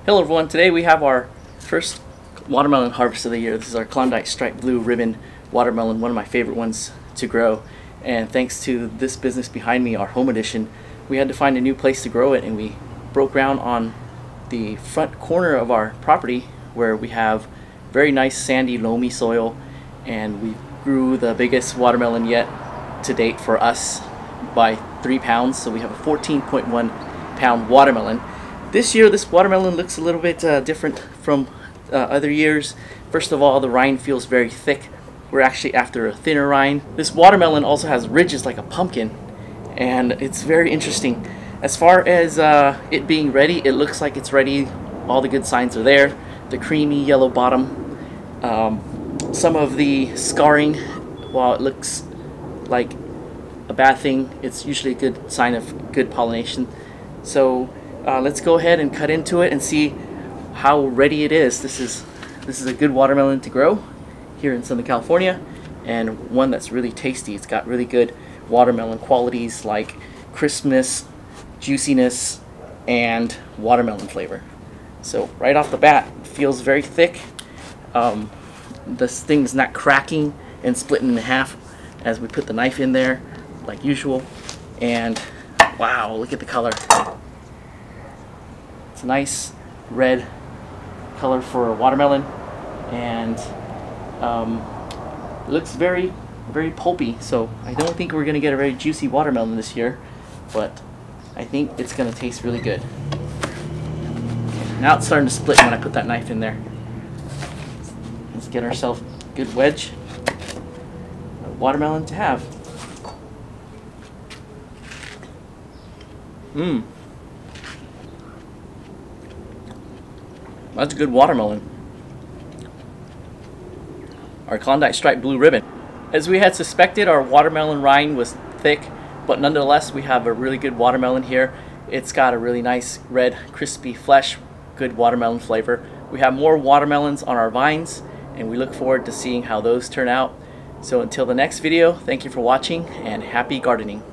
Hello everyone, today we have our first watermelon harvest of the year. This is our Klondike striped blue ribbon watermelon, one of my favorite ones to grow. And thanks to this business behind me, our home edition, we had to find a new place to grow it, and we broke ground on the front corner of our property where we have very nice sandy loamy soil, and we grew the biggest watermelon yet to date for us by 3 pounds. So we have a 14.1 pound watermelon. This year this watermelon looks a little bit different from other years. First of all, the rind feels very thick. We're actually after a thinner rind. This watermelon also has ridges like a pumpkin, and it's very interesting. As far as it being ready, it looks like it's ready. All the good signs are there. The creamy yellow bottom. Some of the scarring, while it looks like a bad thing, it's usually a good sign of good pollination. So let's go ahead and cut into it and see how ready it is. This is a good watermelon to grow here in Southern California, and one that's really tasty. It's got really good watermelon qualities like crispness, juiciness, and watermelon flavor. So right off the bat, it feels very thick. This thing's not cracking and splitting in half as we put the knife in there like usual. And wow, look at the color. It's a nice red color for a watermelon, and it looks very, very pulpy. So I don't think we're gonna get a very juicy watermelon this year, but I think it's gonna taste really good. Okay, now it's starting to split when I put that knife in there. Let's get ourselves a good wedge of watermelon to have. That's a good watermelon. Our Klondike striped blue ribbon. As we had suspected, our watermelon rind was thick, but nonetheless we have a really good watermelon here. It's got a really nice red crispy flesh, good watermelon flavor. We have more watermelons on our vines, and we look forward to seeing how those turn out. So until the next video, thank you for watching, and happy gardening.